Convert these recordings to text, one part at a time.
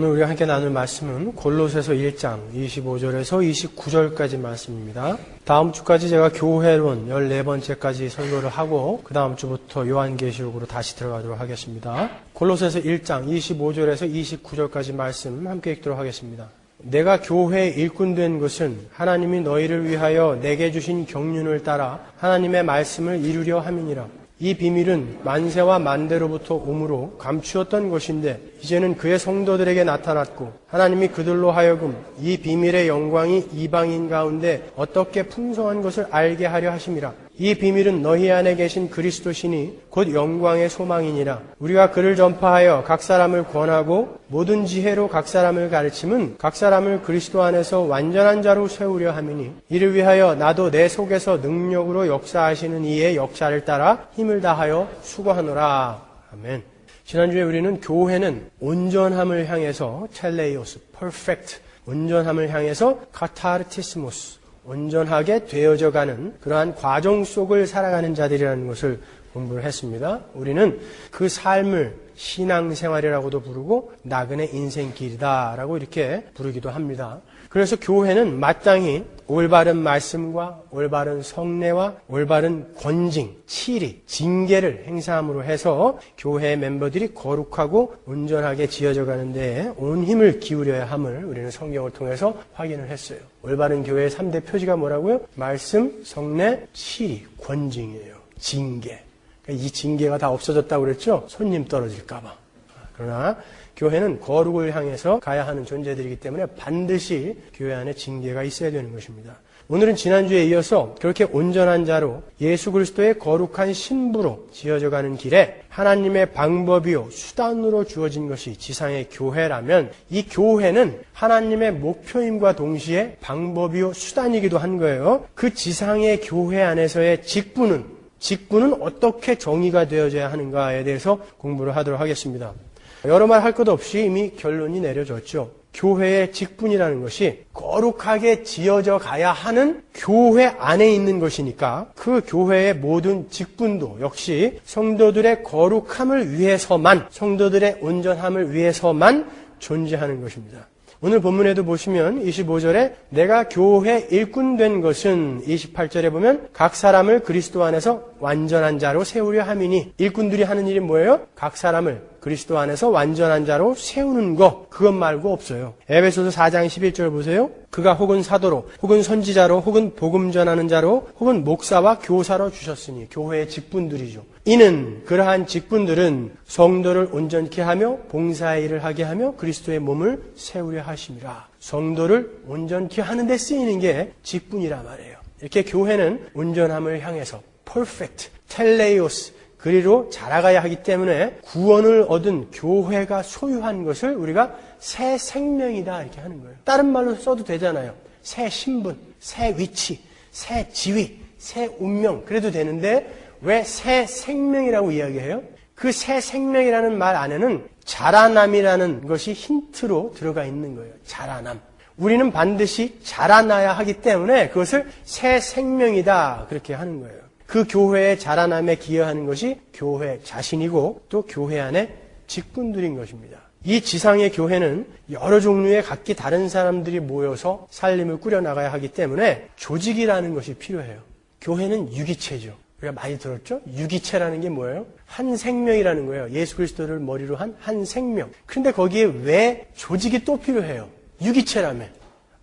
오늘 우리가 함께 나눌 말씀은 골로새서 1장 25절에서 29절까지 말씀입니다. 다음 주까지 제가 교회론 14번째까지 설교를 하고 그 다음 주부터 요한계시록으로 다시 들어가도록 하겠습니다. 골로새서 1장 25절에서 29절까지 말씀 함께 읽도록 하겠습니다. 내가 교회의 일꾼 된 것은 하나님이 너희를 위하여 내게 주신 경륜을 따라 하나님의 말씀을 이루려 함이니라. 이 비밀은 만세와 만대로부터 오므로 감추었던 것인데 이제는 그의 성도들에게 나타났고 하나님이 그들로 하여금 이 비밀의 영광이 이방인 가운데 어떻게 풍성한 것을 알게 하려 하심이라. 이 비밀은 너희 안에 계신 그리스도시니 곧 영광의 소망이니라. 우리가 그를 전파하여 각 사람을 권하고 모든 지혜로 각 사람을 가르침은 각 사람을 그리스도 안에서 완전한 자로 세우려 함이니 이를 위하여 나도 내 속에서 능력으로 역사하시는 이의 역사를 따라 힘을 다하여 수고하노라. 아멘. 지난주에 우리는 교회는 온전함을 향해서 텔레이오스, 퍼펙트, 온전함을 향해서 카타르티스모스, 온전하게 되어져가는 그러한 과정 속을 살아가는 자들이라는 것을 공부를 했습니다. 우리는 그 삶을 신앙생활이라고도 부르고 나그네 인생길이다라고 이렇게 부르기도 합니다. 그래서 교회는 마땅히 올바른 말씀과 올바른 성례와 올바른 권징, 치리, 징계를 행사함으로 해서 교회의 멤버들이 거룩하고 온전하게 지어져 가는 데에 온 힘을 기울여야 함을 우리는 성경을 통해서 확인을 했어요. 올바른 교회의 3대 표지가 뭐라고요? 말씀, 성례, 치리, 권징이에요. 징계. 이 징계가 다 없어졌다고 그랬죠? 손님 떨어질까 봐. 그러나 교회는 거룩을 향해서 가야 하는 존재들이기 때문에 반드시 교회 안에 징계가 있어야 되는 것입니다. 오늘은 지난주에 이어서 그렇게 온전한 자로 예수 그리스도의 거룩한 신부로 지어져가는 길에 하나님의 방법이요 수단으로 주어진 것이 지상의 교회라면 이 교회는 하나님의 목표임과 동시에 방법이요 수단이기도 한 거예요. 그 지상의 교회 안에서의 직분은 어떻게 정의가 되어져야 하는가에 대해서 공부를 하도록 하겠습니다. 여러 말 할 것 없이 이미 결론이 내려졌죠. 교회의 직분이라는 것이 거룩하게 지어져 가야 하는 교회 안에 있는 것이니까 그 교회의 모든 직분도 역시 성도들의 거룩함을 위해서만, 성도들의 온전함을 위해서만 존재하는 것입니다. 오늘 본문에도 보시면 25절에 내가 교회 일꾼 된 것은 28절에 보면 각 사람을 그리스도 안에서 완전한 자로 세우려 함이니 일꾼들이 하는 일이 뭐예요? 각 사람을 그리스도 안에서 완전한 자로 세우는 것, 그것 말고 없어요. 에베소서 4장 11절 보세요. 그가 혹은 사도로, 혹은 선지자로, 혹은 복음 전하는 자로, 혹은 목사와 교사로 주셨으니 교회의 직분들이죠. 이는 그러한 직분들은 성도를 온전케 하며 봉사의 일을 하게 하며 그리스도의 몸을 세우려 하심이라. 성도를 온전케 하는 데 쓰이는 게 직분이라 말이에요. 이렇게 교회는 온전함을 향해서 퍼펙트, 텔레이오스, 그리로 자라가야 하기 때문에 구원을 얻은 교회가 소유한 것을 우리가 새 생명이다 이렇게 하는 거예요. 다른 말로 써도 되잖아요. 새 신분, 새 위치, 새 지위, 새 운명 그래도 되는데 왜 새 생명이라고 이야기해요? 그 새 생명이라는 말 안에는 자라남이라는 것이 힌트로 들어가 있는 거예요. 자라남. 우리는 반드시 자라나야 하기 때문에 그것을 새 생명이다 그렇게 하는 거예요. 그 교회의 자라남에 기여하는 것이 교회 자신이고 또 교회 안에 직분들인 것입니다. 이 지상의 교회는 여러 종류의 각기 다른 사람들이 모여서 살림을 꾸려나가야 하기 때문에 조직이라는 것이 필요해요. 교회는 유기체죠. 우리가 많이 들었죠? 유기체라는 게 뭐예요? 한 생명이라는 거예요. 예수 그리스도를 머리로 한 생명. 그런데 거기에 왜 조직이 또 필요해요? 유기체라며.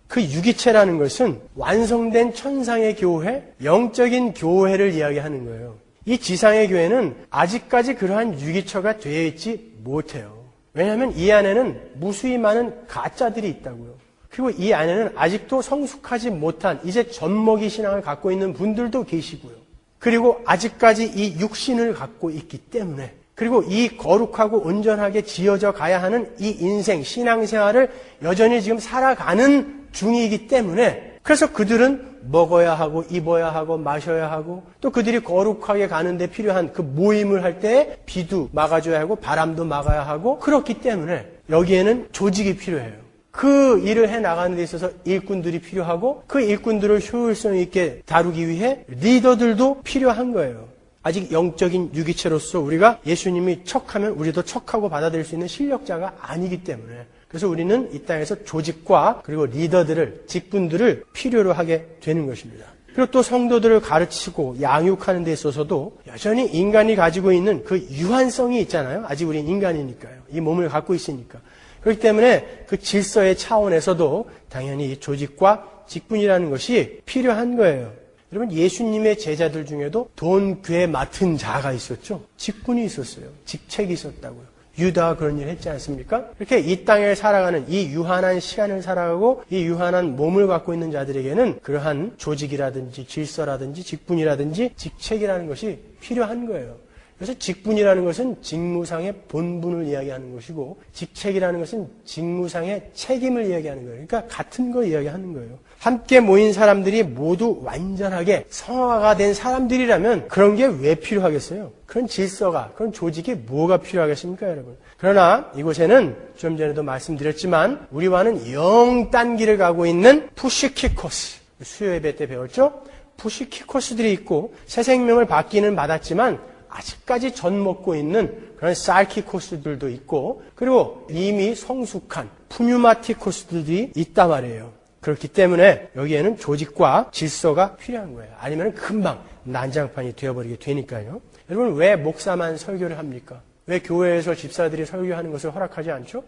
그 유기체라는 것은 완성된 천상의 교회, 영적인 교회를 이야기하는 거예요. 이 지상의 교회는 아직까지 그러한 유기체가 되어 있지 못해요. 왜냐하면 이 안에는 무수히 많은 가짜들이 있다고요. 그리고 이 안에는 아직도 성숙하지 못한 이제 젖먹이 신앙을 갖고 있는 분들도 계시고요. 그리고 아직까지 이 육신을 갖고 있기 때문에 그리고 이 거룩하고 온전하게 지어져 가야 하는 이 인생, 신앙생활을 여전히 지금 살아가는 중이기 때문에 그래서 그들은 먹어야 하고 입어야 하고 마셔야 하고 또 그들이 거룩하게 가는데 필요한 그 모임을 할 때 비도 막아줘야 하고 바람도 막아야 하고 그렇기 때문에 여기에는 조직이 필요해요. 그 일을 해나가는 데 있어서 일꾼들이 필요하고 그 일꾼들을 효율성 있게 다루기 위해 리더들도 필요한 거예요. 아직 영적인 유기체로서 우리가 예수님이 척하면 우리도 척하고 받아들일 수 있는 실력자가 아니기 때문에 그래서 우리는 이 땅에서 조직과 그리고 리더들을, 직분들을 필요로 하게 되는 것입니다. 그리고 또 성도들을 가르치고 양육하는 데 있어서도 여전히 인간이 가지고 있는 그 유한성이 있잖아요. 아직 우린 인간이니까요. 이 몸을 갖고 있으니까. 그렇기 때문에 그 질서의 차원에서도 당연히 조직과 직분이라는 것이 필요한 거예요. 여러분, 예수님의 제자들 중에도 돈 궤 맡은 자가 있었죠. 직분이 있었어요. 직책이 있었다고요. 유다가 그런 일을 했지 않습니까? 이렇게 이 땅에 살아가는 이 유한한 시간을 살아가고 이 유한한 몸을 갖고 있는 자들에게는 그러한 조직이라든지 질서라든지 직분이라든지 직책이라는 것이 필요한 거예요. 그래서 직분이라는 것은 직무상의 본분을 이야기하는 것이고 직책이라는 것은 직무상의 책임을 이야기하는 거예요. 그러니까 같은 거 이야기하는 거예요. 함께 모인 사람들이 모두 완전하게 성화가 된 사람들이라면 그런 게 왜 필요하겠어요? 그런 질서가, 그런 조직이 뭐가 필요하겠습니까, 여러분? 그러나 이곳에는 좀 전에도 말씀드렸지만 우리와는 영 딴 길을 가고 있는 푸시킥 코스, 수요 예배 때 배웠죠? 푸시킥 코스들이 있고 새 생명을 받기는 받았지만 아직까지 젖 먹고 있는 그런 쌀키 코스들도 있고 그리고 이미 성숙한 푸뉴마틱 코스들이 있단 말이에요. 그렇기 때문에 여기에는 조직과 질서가 필요한 거예요. 아니면 금방 난장판이 되어버리게 되니까요. 여러분, 왜 목사만 설교를 합니까? 왜 교회에서 집사들이 설교하는 것을 허락하지 않죠?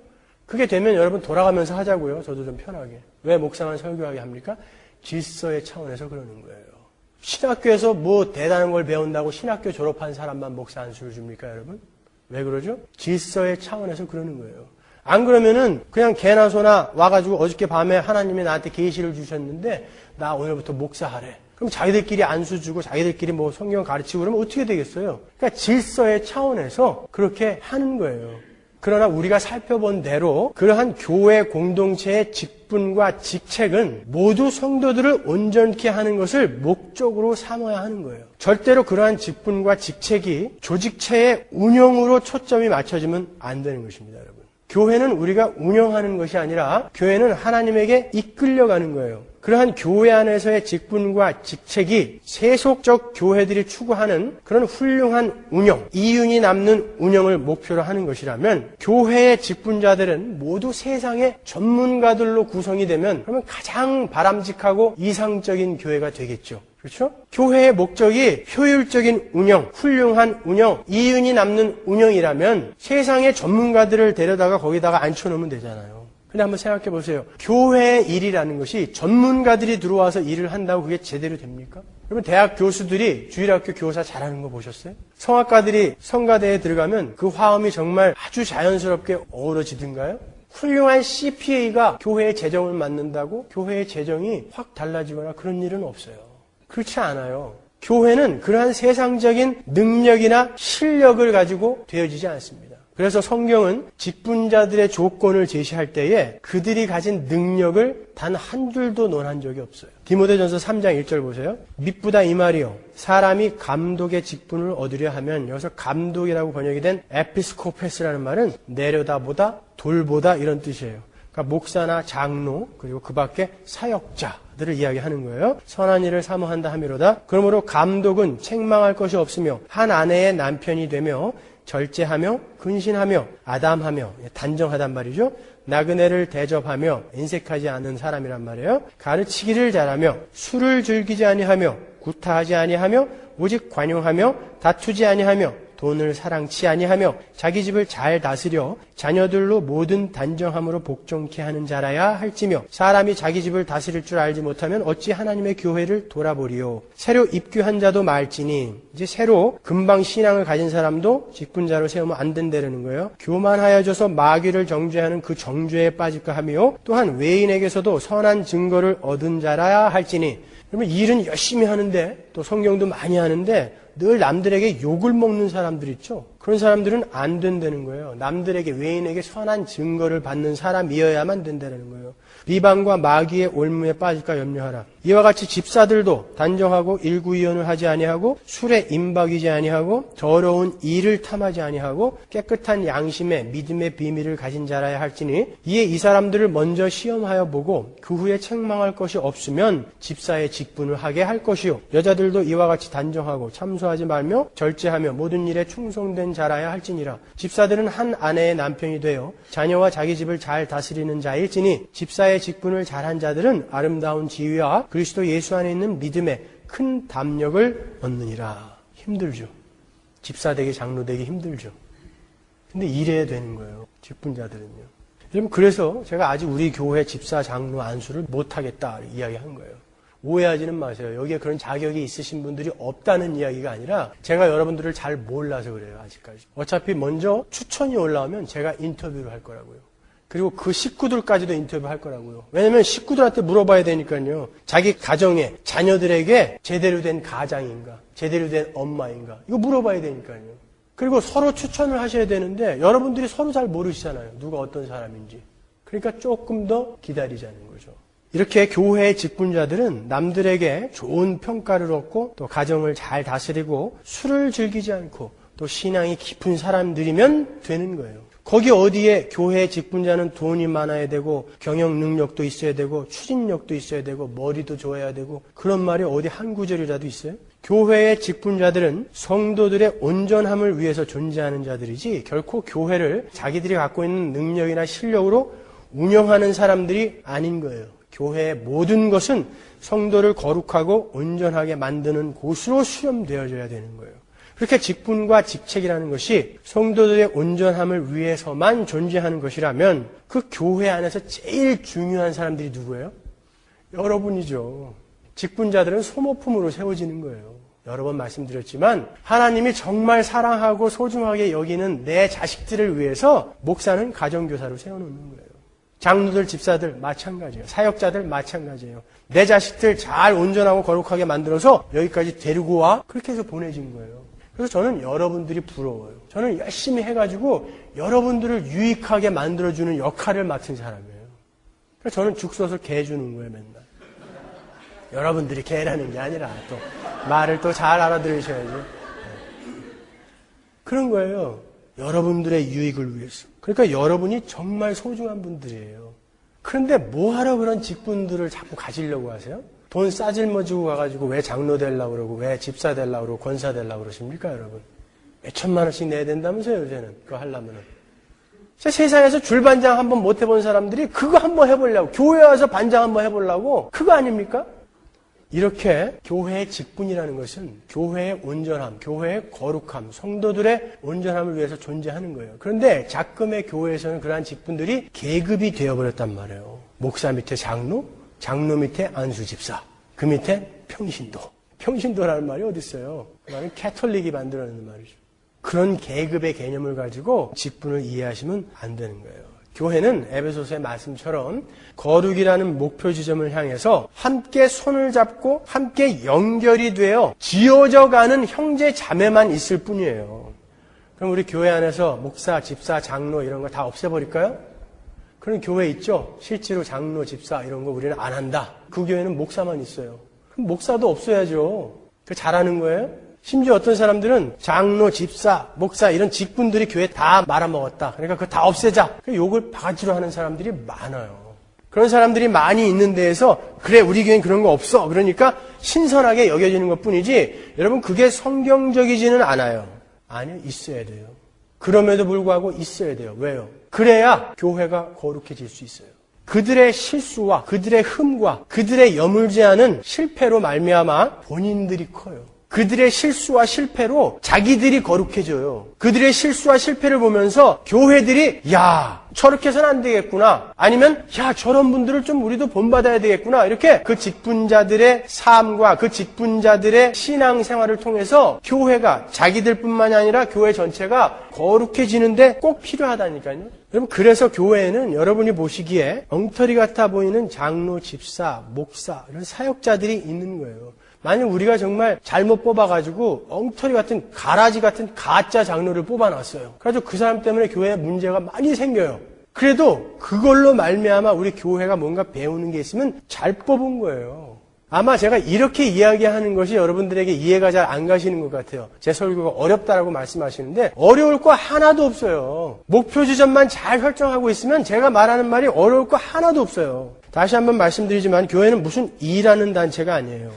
그게 되면 여러분 돌아가면서 하자고요. 저도 좀 편하게. 왜 목사만 설교하게 합니까? 질서의 차원에서 그러는 거예요. 신학교에서 뭐 대단한 걸 배운다고 신학교 졸업한 사람만 목사 안수를 줍니까, 여러분? 왜 그러죠? 질서의 차원에서 그러는 거예요. 안 그러면은 그냥 개나 소나 와가지고 어저께 밤에 하나님이 나한테 계시를 주셨는데 나 오늘부터 목사하래. 그럼 자기들끼리 안수 주고 자기들끼리 뭐 성경 가르치고 그러면 어떻게 되겠어요? 그러니까 질서의 차원에서 그렇게 하는 거예요. 그러나 우리가 살펴본 대로 그러한 교회 공동체의 직분과 직책은 모두 성도들을 온전케 하는 것을 목적으로 삼아야 하는 거예요. 절대로 그러한 직분과 직책이 조직체의 운영으로 초점이 맞춰지면 안 되는 것입니다, 여러분. 교회는 우리가 운영하는 것이 아니라 교회는 하나님에게 이끌려가는 거예요. 그러한 교회 안에서의 직분과 직책이 세속적 교회들이 추구하는 그런 훌륭한 운영, 이윤이 남는 운영을 목표로 하는 것이라면 교회의 직분자들은 모두 세상의 전문가들로 구성이 되면 그러면 가장 바람직하고 이상적인 교회가 되겠죠. 그렇죠? 교회의 목적이 효율적인 운영, 훌륭한 운영, 이윤이 남는 운영이라면 세상의 전문가들을 데려다가 거기다가 앉혀놓으면 되잖아요. 근데 한번 생각해 보세요. 교회의 일이라는 것이 전문가들이 들어와서 일을 한다고 그게 제대로 됩니까? 여러분, 대학 교수들이 주일학교 교사 잘하는 거 보셨어요? 성악가들이 성가대에 들어가면 그 화음이 정말 아주 자연스럽게 어우러지던가요? 훌륭한 CPA가 교회의 재정을 맡는다고 교회의 재정이 확 달라지거나 그런 일은 없어요. 그렇지 않아요. 교회는 그러한 세상적인 능력이나 실력을 가지고 되어지지 않습니다. 그래서 성경은 직분자들의 조건을 제시할 때에 그들이 가진 능력을 단 한 줄도 논한 적이 없어요. 디모데전서 3장 1절 보세요. 밑보다 이 말이요. 사람이 감독의 직분을 얻으려 하면 여기서 감독이라고 번역이 된 에피스코페스라는 말은 내려다보다 돌보다 이런 뜻이에요. 그러니까 목사나 장로 그리고 그 밖에 사역자들을 이야기하는 거예요. 선한 일을 사모한다 하미로다. 그러므로 감독은 책망할 것이 없으며 한 아내의 남편이 되며 절제하며 근신하며 아담하며 단정하단 말이죠. 나그네를 대접하며 인색하지 않은 사람이란 말이에요. 가르치기를 잘하며 술을 즐기지 아니하며 구타하지 아니하며 오직 관용하며 다투지 아니하며 돈을 사랑치 아니하며 자기 집을 잘 다스려 자녀들로 모든 단정함으로 복종케 하는 자라야 할지며 사람이 자기 집을 다스릴 줄 알지 못하면 어찌 하나님의 교회를 돌아보리요. 새로 입교한 자도 말지니 이제 새로 금방 신앙을 가진 사람도 직분자로 세우면 안 된다는 거예요. 교만하여져서 마귀를 정죄하는 그 정죄에 빠질까 하며 또한 외인에게서도 선한 증거를 얻은 자라야 할지니. 그러면 일은 열심히 하는데 또 성경도 많이 하는데 늘 남들에게 욕을 먹는 사람들 있죠. 그런 사람들은 안 된다는 거예요. 남들에게 외인에게 선한 증거를 받는 사람이어야만 된다는 거예요. 비방과 마귀의 올무에 빠질까 염려하라. 이와 같이 집사들도 단정하고 일구이언을 하지 아니하고 술에 임박이지 아니하고 더러운 일을 탐하지 아니하고 깨끗한 양심에 믿음의 비밀을 가진 자라야 할지니 이에 이 사람들을 먼저 시험하여 보고 그 후에 책망할 것이 없으면 집사의 직분을 하게 할 것이요 여자들도 이와 같이 단정하고 참소하지 말며 절제하며 모든 일에 충성된 자라야 할지니라. 집사들은 한 아내의 남편이 되어 자녀와 자기 집을 잘 다스리는 자일지니 집사의 직분을 잘한 자들은 아름다운 지위와 그리스도 예수 안에 있는 믿음에 큰 담력을 얻느니라. 힘들죠. 집사 되기 장로 되기 힘들죠. 근데 이래야 되는 거예요. 직분자들은요. 여러분 그래서 제가 아직 우리 교회 집사 장로 안수를 못하겠다 이야기한 거예요. 오해하지는 마세요. 여기에 그런 자격이 있으신 분들이 없다는 이야기가 아니라 제가 여러분들을 잘 몰라서 그래요. 아직까지. 어차피 먼저 추천이 올라오면 제가 인터뷰를 할 거라고요. 그리고 그 식구들까지도 인터뷰할 거라고요. 왜냐면 식구들한테 물어봐야 되니까요. 자기 가정에 자녀들에게 제대로 된 가장인가 제대로 된 엄마인가 이거 물어봐야 되니까요. 그리고 서로 추천을 하셔야 되는데 여러분들이 서로 잘 모르시잖아요. 누가 어떤 사람인지. 그러니까 조금 더 기다리자는 거죠. 이렇게 교회의 직분자들은 남들에게 좋은 평가를 얻고 또 가정을 잘 다스리고 술을 즐기지 않고 또 신앙이 깊은 사람들이면 되는 거예요. 거기 어디에 교회의 직분자는 돈이 많아야 되고 경영 능력도 있어야 되고 추진력도 있어야 되고 머리도 좋아야 되고 그런 말이 어디 한 구절이라도 있어요? 교회의 직분자들은 성도들의 온전함을 위해서 존재하는 자들이지 결코 교회를 자기들이 갖고 있는 능력이나 실력으로 운영하는 사람들이 아닌 거예요. 교회의 모든 것은 성도를 거룩하고 온전하게 만드는 곳으로 수렴되어져야 되는 거예요. 그렇게 직분과 직책이라는 것이 성도들의 온전함을 위해서만 존재하는 것이라면 그 교회 안에서 제일 중요한 사람들이 누구예요? 여러분이죠. 직분자들은 소모품으로 세워지는 거예요. 여러 번 말씀드렸지만 하나님이 정말 사랑하고 소중하게 여기는 내 자식들을 위해서 목사는 가정교사로 세워놓는 거예요. 장로들, 집사들 마찬가지예요. 사역자들 마찬가지예요. 내 자식들 잘 온전하고 거룩하게 만들어서 여기까지 데리고 와. 그렇게 해서 보내진 거예요. 그래서 저는 여러분들이 부러워요. 저는 열심히 해가지고 여러분들을 유익하게 만들어주는 역할을 맡은 사람이에요. 그래서 저는 죽 써서 개 주는 거예요, 맨날. 여러분들이 개라는 게 아니라 또 말을 또 잘 알아들으셔야죠. 그런 거예요. 여러분들의 유익을 위해서. 그러니까 여러분이 정말 소중한 분들이에요. 그런데 뭐하러 그런 직분들을 자꾸 가지려고 하세요? 돈 싸질머지고 가가지고 왜 장로 되려고 그러고 왜 집사 되려고 그러고 권사 되려고 그러십니까 여러분? 몇 천만 원씩 내야 된다면서요 요새는 그거 하려면은. 세상에서 줄반장 한번 못 해본 사람들이 그거 한번 해보려고 교회 와서 반장 한번 해보려고 그거 아닙니까? 이렇게 교회의 직분이라는 것은 교회의 온전함, 교회의 거룩함, 성도들의 온전함을 위해서 존재하는 거예요. 그런데 작금의 교회에서는 그러한 직분들이 계급이 되어버렸단 말이에요. 목사 밑에 장로, 장로 밑에 안수집사, 그 밑에 평신도. 평신도라는 말이 어디 있어요? 그 말은 캐톨릭이 만들어내는 말이죠. 그런 계급의 개념을 가지고 직분을 이해하시면 안 되는 거예요. 교회는 에베소서의 말씀처럼 거룩이라는 목표 지점을 향해서 함께 손을 잡고 함께 연결이 되어 지어져가는 형제 자매만 있을 뿐이에요. 그럼 우리 교회 안에서 목사, 집사, 장로 이런 거 다 없애버릴까요? 그런 교회 있죠? 실제로 장로, 집사 이런 거 우리는 안 한다. 그 교회는 목사만 있어요. 그럼 목사도 없어야죠. 그 잘하는 거예요? 심지어 어떤 사람들은 장로, 집사, 목사 이런 직분들이 교회에 다 말아먹었다. 그러니까 그거 다 없애자. 욕을 바가지로 하는 사람들이 많아요. 그런 사람들이 많이 있는 데에서 그래 우리 교회는 그런 거 없어. 그러니까 신선하게 여겨지는 것뿐이지 여러분 그게 성경적이지는 않아요. 아니요. 있어야 돼요. 그럼에도 불구하고 있어야 돼요. 왜요? 그래야 교회가 거룩해질 수 있어요. 그들의 실수와 그들의 흠과 그들의 여물지 않은 실패로 말미암아 본인들이 커요. 그들의 실수와 실패로 자기들이 거룩해져요. 그들의 실수와 실패를 보면서 교회들이 야 저렇게 해서는 안 되겠구나. 아니면 야 저런 분들을 좀 우리도 본받아야 되겠구나. 이렇게 그 직분자들의 삶과 그 직분자들의 신앙생활을 통해서 교회가 자기들뿐만이 아니라 교회 전체가 거룩해지는데 꼭 필요하다니까요. 여러분 그래서 교회에는 여러분이 보시기에 엉터리 같아 보이는 장로, 집사, 목사 이런 사역자들이 있는 거예요. 만약 우리가 정말 잘못 뽑아가지고 엉터리 같은 가라지 같은 가짜 장로를 뽑아놨어요. 그래서 그 사람 때문에 교회에 문제가 많이 생겨요. 그래도 그걸로 말미암아 우리 교회가 뭔가 배우는 게 있으면 잘 뽑은 거예요. 아마 제가 이렇게 이야기하는 것이 여러분들에게 이해가 잘 안 가시는 것 같아요. 제 설교가 어렵다라고 말씀하시는데 어려울 거 하나도 없어요. 목표 지점만 잘 설정하고 있으면 제가 말하는 말이 어려울 거 하나도 없어요. 다시 한번 말씀드리지만 교회는 무슨 일하는 단체가 아니에요.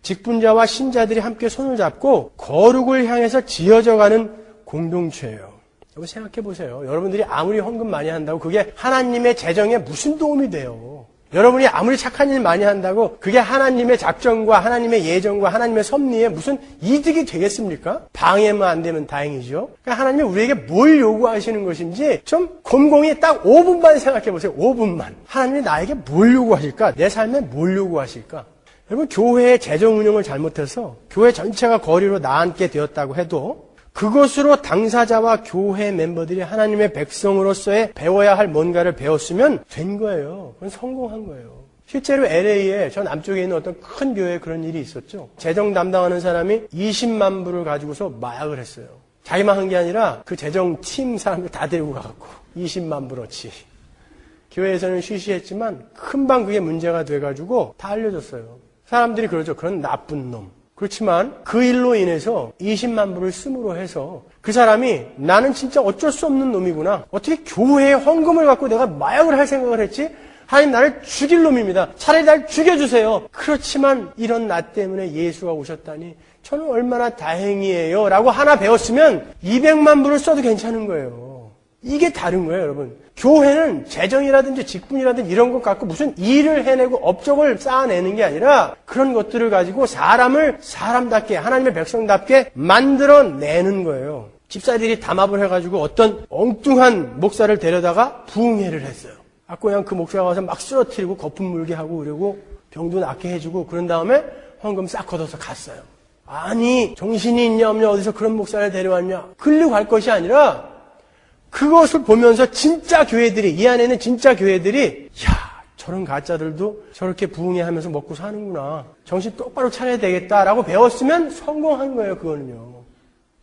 직분자와 신자들이 함께 손을 잡고 거룩을 향해서 지어져가는 공동체예요. 여러분 생각해 보세요. 여러분들이 아무리 헌금 많이 한다고 그게 하나님의 재정에 무슨 도움이 돼요? 여러분이 아무리 착한 일 많이 한다고 그게 하나님의 작정과 하나님의 예정과 하나님의 섭리에 무슨 이득이 되겠습니까? 방해만 안 되면 다행이죠. 그러니까 하나님이 우리에게 뭘 요구하시는 것인지 좀 곰곰이 딱 5분만 생각해 보세요. 5분만. 하나님이 나에게 뭘 요구하실까? 내 삶에 뭘 요구하실까? 여러분 교회의 재정 운영을 잘못해서 교회 전체가 거리로 나앉게 되었다고 해도 그것으로 당사자와 교회 멤버들이 하나님의 백성으로서의 배워야 할 뭔가를 배웠으면 된 거예요. 그건 성공한 거예요. 실제로 LA에 저 남쪽에 있는 어떤 큰 교회에 그런 일이 있었죠. 재정 담당하는 사람이 20만 불을 가지고서 마약을 했어요. 자기만 한 게 아니라 그 재정팀 사람들 다 데리고 가갖고 20만 불어치. 교회에서는 쉬쉬했지만 금방 그게 문제가 돼가지고 다 알려졌어요. 사람들이 그러죠. 그런 나쁜 놈. 그렇지만 그 일로 인해서 20만 불을 씀으로 해서 그 사람이 나는 진짜 어쩔 수 없는 놈이구나. 어떻게 교회에 헌금을 갖고 내가 마약을 할 생각을 했지? 하나님 나를 죽일 놈입니다. 차라리 날 죽여주세요. 그렇지만 이런 나 때문에 예수가 오셨다니 저는 얼마나 다행이에요. 라고 하나 배웠으면 200만 불을 써도 괜찮은 거예요. 이게 다른 거예요, 여러분. 교회는 재정이라든지 직분이라든지 이런 것 갖고 무슨 일을 해내고 업적을 쌓아내는 게 아니라 그런 것들을 가지고 사람을 사람답게 하나님의 백성답게 만들어내는 거예요. 집사들이 담합을 해가지고 어떤 엉뚱한 목사를 데려다가 부흥회를 했어요. 그냥 그 목사가 와서 막 쓰러뜨리고 거품 물게 하고 그러고 병도 낫게 해주고 그런 다음에 헌금 싹 걷어서 갔어요. 아니 정신이 있냐 없냐 어디서 그런 목사를 데려왔냐 끌려고 갈 것이 아니라 그것을 보면서 진짜 교회들이 이 안에는 진짜 교회들이 야 저런 가짜들도 저렇게 부흥회 하면서 먹고 사는구나. 정신 똑바로 차려야 되겠다라고 배웠으면 성공한 거예요. 그거는요.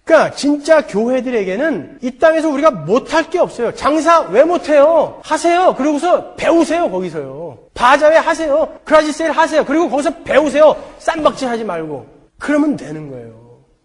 그러니까 진짜 교회들에게는 이 땅에서 우리가 못할 게 없어요. 장사 왜 못해요? 하세요. 그러고서 배우세요. 거기서요. 바자회 하세요. 크라지세일 하세요. 그리고 거기서 배우세요. 쌈박질 하지 말고. 그러면 되는 거예요.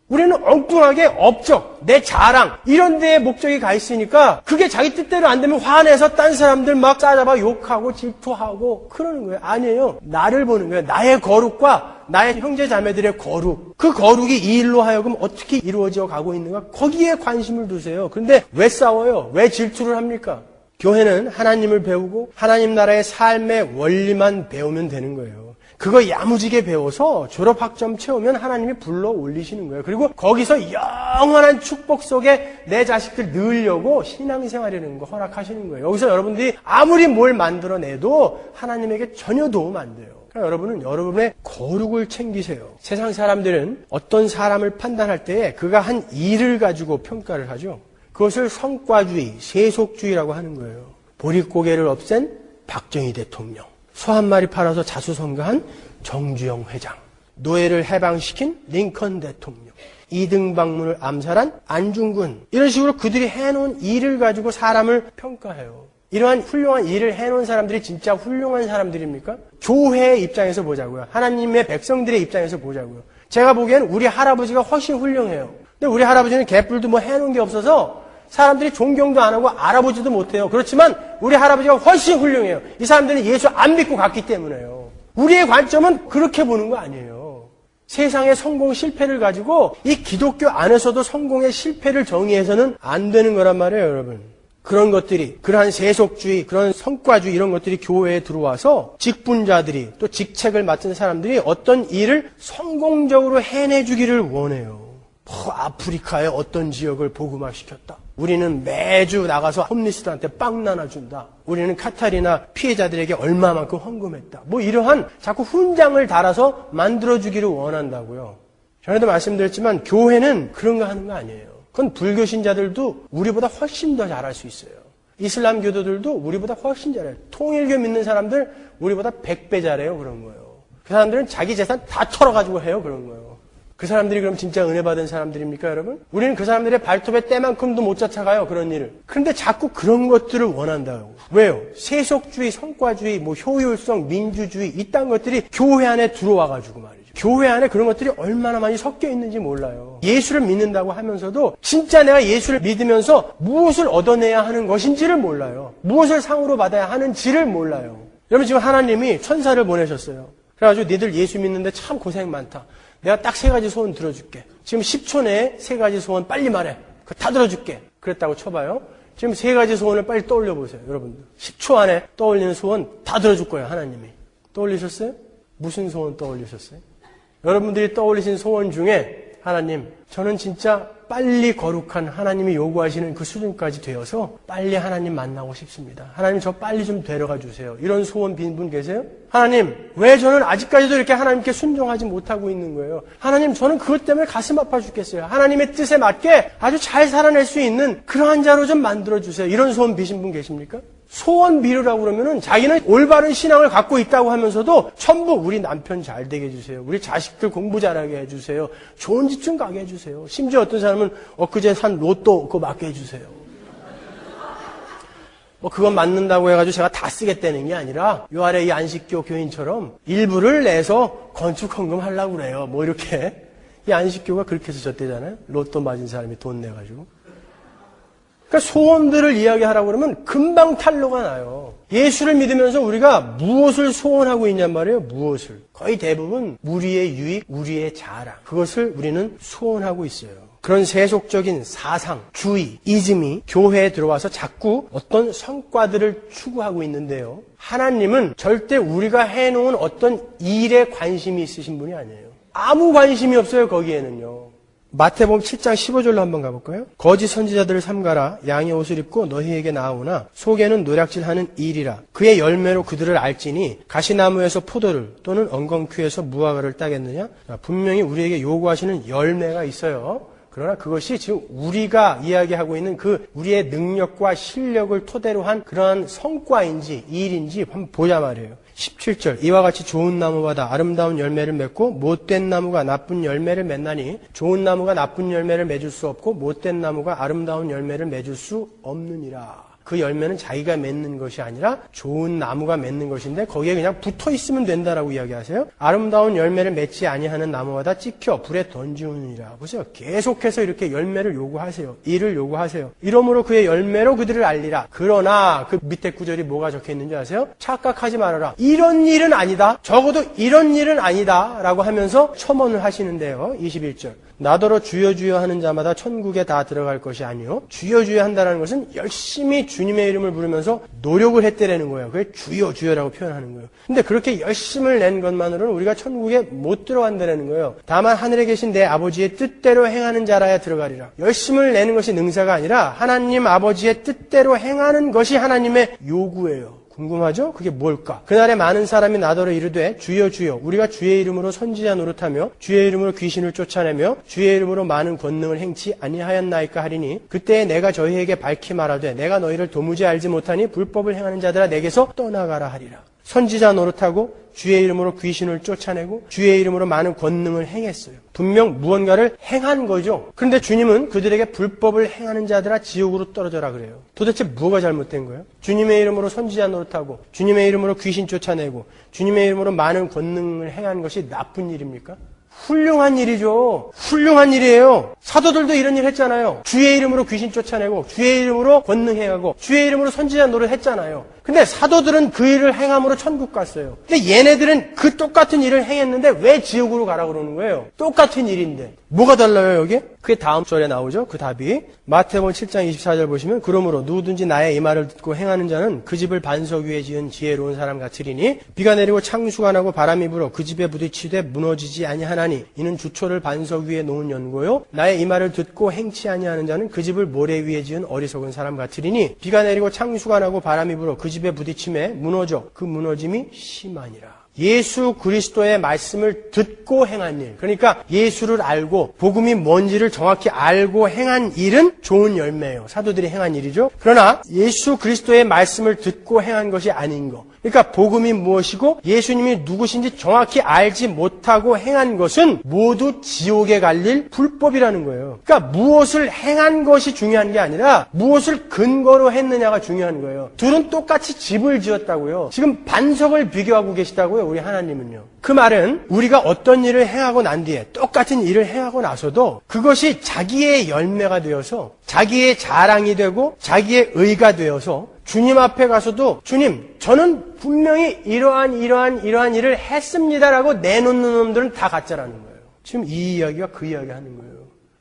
우리는 엉뚱하게 업적, 내 자랑 이런 데에 목적이 가 있으니까 그게 자기 뜻대로 안 되면 화내서 딴 사람들 막 싸잡아 욕하고 질투하고 그러는 거예요. 아니에요. 나를 보는 거예요. 나의 거룩과 나의 형제 자매들의 거룩. 그 거룩이 이 일로 하여금 어떻게 이루어져 가고 있는가 거기에 관심을 두세요. 그런데 왜 싸워요? 왜 질투를 합니까? 교회는 하나님을 배우고 하나님 나라의 삶의 원리만 배우면 되는 거예요. 그거 야무지게 배워서 졸업학점 채우면 하나님이 불러 올리시는 거예요. 그리고 거기서 영원한 축복 속에 내 자식들 넣으려고 신앙생활이라는 거 허락하시는 거예요. 여기서 여러분들이 아무리 뭘 만들어내도 하나님에게 전혀 도움 안 돼요. 그러니까 여러분은 여러분의 거룩을 챙기세요. 세상 사람들은 어떤 사람을 판단할 때에 그가 한 일을 가지고 평가를 하죠. 그것을 성과주의, 세속주의라고 하는 거예요. 보릿고개를 없앤 박정희 대통령. 소 한 마리 팔아서 자수성가한 정주영 회장, 노예를 해방시킨 링컨 대통령, 이등박문을 암살한 안중근, 이런 식으로 그들이 해놓은 일을 가지고 사람을 평가해요. 이러한 훌륭한 일을 해놓은 사람들이 진짜 훌륭한 사람들입니까? 교회의 입장에서 보자고요. 하나님의 백성들의 입장에서 보자고요. 제가 보기에는 우리 할아버지가 훨씬 훌륭해요. 근데 우리 할아버지는 개뿔도 뭐 해놓은 게 없어서 사람들이 존경도 안 하고 알아보지도 못해요. 그렇지만 우리 할아버지가 훨씬 훌륭해요. 이 사람들은 예수 안 믿고 갔기 때문에요. 우리의 관점은 그렇게 보는 거 아니에요. 세상의 성공 실패를 가지고 이 기독교 안에서도 성공의 실패를 정의해서는 안 되는 거란 말이에요, 여러분. 그런 것들이, 그러한 세속주의, 그런 성과주의 이런 것들이 교회에 들어와서 직분자들이 또 직책을 맡은 사람들이 어떤 일을 성공적으로 해내주기를 원해요. 아프리카의 어떤 지역을 복음화시켰다. 우리는 매주 나가서 홈리스들한테 빵 나눠준다. 우리는 카타리나 피해자들에게 얼마만큼 헌금했다. 뭐 이러한 자꾸 훈장을 달아서 만들어주기를 원한다고요. 전에도 말씀드렸지만 교회는 그런 거 하는 거 아니에요. 그건 불교 신자들도 우리보다 훨씬 더 잘할 수 있어요. 이슬람 교도들도 우리보다 훨씬 잘해요. 통일교 믿는 사람들 우리보다 100배 잘해요. 그런 거예요. 그 사람들은 자기 재산 다 털어가지고 해요. 그런 거예요. 그 사람들이 그럼 진짜 은혜 받은 사람들입니까, 여러분? 우리는 그 사람들의 발톱의 때만큼도 못 쫓아가요, 그런 일을. 그런데 자꾸 그런 것들을 원한다고. 왜요? 세속주의, 성과주의, 효율성, 민주주의, 이딴 것들이 교회 안에 들어와가지고 말이죠. 교회 안에 그런 것들이 얼마나 많이 섞여 있는지 몰라요. 예수를 믿는다고 하면서도 진짜 내가 예수를 믿으면서 무엇을 얻어내야 하는 것인지를 몰라요. 무엇을 상으로 받아야 하는지를 몰라요. 여러분, 지금 하나님이 천사를 보내셨어요. 그래가지고 니들 예수 믿는데 참 고생 많다. 내가 딱 3가지 소원 들어줄게. 지금 10초 내에 3가지 소원 빨리 말해. 그거 다 들어줄게. 그랬다고 쳐봐요. 지금 3가지 소원을 빨리 떠올려 보세요, 여러분들. 10초 안에 떠올리는 소원 다 들어줄 거예요, 하나님이. 떠올리셨어요? 무슨 소원 떠올리셨어요? 여러분들이 떠올리신 소원 중에 하나님, 저는 진짜 빨리 거룩한 하나님이 요구하시는 그 수준까지 되어서 빨리 하나님 만나고 싶습니다. 하나님 저 빨리 좀 데려가 주세요. 이런 소원 빈 분 계세요? 하나님, 왜 저는 아직까지도 이렇게 하나님께 순종하지 못하고 있는 거예요? 하나님, 저는 그것 때문에 가슴 아파 죽겠어요. 하나님의 뜻에 맞게 아주 잘 살아낼 수 있는 그러한 자로 좀 만들어주세요. 이런 소원 비신 분 계십니까? 소원 비르라고 그러면은 자기는 올바른 신앙을 갖고 있다고 하면서도 전부 우리 남편 잘 되게 해주세요. 우리 자식들 공부 잘하게 해주세요. 좋은 집 좀 가게 해주세요. 심지어 어떤 사람은 엊그제 산 로또 그거 맞게 해주세요. 그건 맞는다고 해가지고 제가 다 쓰겠다는 게 아니라 요 아래 이 안식교 교인처럼 일부를 내서 건축 헌금 하려고 그래요. 이렇게. 이 안식교가 그렇게 해서 졌대잖아요. 로또 맞은 사람이 돈 내가지고. 그러니까 소원들을 이야기하라고 그러면 금방 탄로가 나요. 예수를 믿으면서 우리가 무엇을 소원하고 있냔 말이에요. 무엇을. 거의 대부분 우리의 유익, 우리의 자랑. 그것을 우리는 소원하고 있어요. 그런 세속적인 사상, 주의, 이즘이 교회에 들어와서 자꾸 어떤 성과들을 추구하고 있는데요. 하나님은 절대 우리가 해놓은 어떤 일에 관심이 있으신 분이 아니에요. 아무 관심이 없어요, 거기에는요. 마태복음 7장 15절로 한번 가볼까요? 거짓 선지자들을 삼가라. 양의 옷을 입고 너희에게 나오나 속에는 노략질하는 일이라. 그의 열매로 그들을 알지니 가시나무에서 포도를 또는 엉겅퀴에서 무화과를 따겠느냐? 분명히 우리에게 요구하시는 열매가 있어요. 그러나 그것이 지금 우리가 이야기하고 있는 그 우리의 능력과 실력을 토대로 한 그러한 성과인지 일인지 한번 보자 말이에요. 17절 이와 같이 좋은 나무마다 아름다운 열매를 맺고 못된 나무가 나쁜 열매를 맺나니 좋은 나무가 나쁜 열매를 맺을 수 없고 못된 나무가 아름다운 열매를 맺을 수 없느니라. 그 열매는 자기가 맺는 것이 아니라 좋은 나무가 맺는 것인데 거기에 그냥 붙어 있으면 된다라고 이야기하세요. 아름다운 열매를 맺지 아니하는 나무마다 찍혀 불에 던지우느니라. 보세요. 계속해서 이렇게 열매를 요구하세요. 일을 요구하세요. 이러므로 그의 열매로 그들을 알리라. 그러나 그 밑에 구절이 뭐가 적혀 있는지 아세요? 착각하지 말아라. 이런 일은 아니다. 적어도 이런 일은 아니다. 라고 하면서 첨언을 하시는데요. 21절. 나더러 주여 주여 하는 자마다 천국에 다 들어갈 것이 아니요 주여 주여 한다는 것은 열심히 주님의 이름을 부르면서 노력을 했대라는 거예요. 그게 주여 주여라고 표현하는 거예요. 근데 그렇게 열심을 낸 것만으로는 우리가 천국에 못 들어간다는 거예요. 다만 하늘에 계신 내 아버지의 뜻대로 행하는 자라야 들어가리라. 열심을 내는 것이 능사가 아니라 하나님 아버지의 뜻대로 행하는 것이 하나님의 요구예요. 궁금하죠? 그게 뭘까? 그날에 많은 사람이 나더러 이르되 주여 주여 우리가 주의 이름으로 선지자 노릇하며 주의 이름으로 귀신을 쫓아내며 주의 이름으로 많은 권능을 행치 아니하였나이까 하리니 그때에 내가 저희에게 밝히 말하되 내가 너희를 도무지 알지 못하니 불법을 행하는 자들아 내게서 떠나가라 하리라. 선지자 노릇하고 주의 이름으로 귀신을 쫓아내고 주의 이름으로 많은 권능을 행했어요. 분명 무언가를 행한 거죠. 그런데 주님은 그들에게 불법을 행하는 자들아 지옥으로 떨어져라 그래요. 도대체 뭐가 잘못된 거예요? 주님의 이름으로 선지자 노릇하고 주님의 이름으로 귀신 쫓아내고 주님의 이름으로 많은 권능을 행한 것이 나쁜 일입니까? 훌륭한 일이죠. 훌륭한 일이에요. 사도들도 이런 일 했잖아요. 주의 이름으로 귀신 쫓아내고 주의 이름으로 권능행하고 주의 이름으로 선지자 노릇 했잖아요. 근데 사도들은 그 일을 행함으로 천국 갔어요. 근데 얘네들은 그 똑같은 일을 행했는데 왜 지옥으로 가라 그러는 거예요? 똑같은 일인데. 뭐가 달라요, 여기? 그게 다음 절에 나오죠. 그 답이. 마태복음 7장 24절 보시면 그러므로 누구든지 나의 이 말을 듣고 행하는 자는 그 집을 반석 위에 지은 지혜로운 사람 같으리니 비가 내리고 창수가 나고 바람이 불어 그 집에 부딪히되 무너지지 아니하나니 이는 주초를 반석 위에 놓은 연고요 나의 이 말을 듣고 행치 아니하는 자는 그 집을 모래 위에 지은 어리석은 사람 같으리니 비가 내리고 창수가 나고 바람이 불어 그 집에 부딪힘에 무너져 그 무너짐이 심하니라. 예수 그리스도의 말씀을 듣고 행한 일, 그러니까 예수를 알고 복음이 뭔지를 정확히 알고 행한 일은 좋은 열매예요. 사도들이 행한 일이죠. 그러나 예수 그리스도의 말씀을 듣고 행한 것이 아닌 거, 그러니까 복음이 무엇이고 예수님이 누구신지 정확히 알지 못하고 행한 것은 모두 지옥에 갈릴 불법이라는 거예요. 그러니까 무엇을 행한 것이 중요한 게 아니라 무엇을 근거로 했느냐가 중요한 거예요. 둘은 똑같이 집을 지었다고요. 지금 반석을 비교하고 계시다고요, 우리 하나님은요. 그 말은 우리가 어떤 일을 행하고 난 뒤에 똑같은 일을 행하고 나서도 그것이 자기의 열매가 되어서 자기의 자랑이 되고 자기의 의가 되어서 주님 앞에 가서도 주님, 저는 분명히 이러한 일을 했습니다라고 내놓는 놈들은 다 가짜라는 거예요. 지금 이 이야기가 그 이야기 하는 거예요.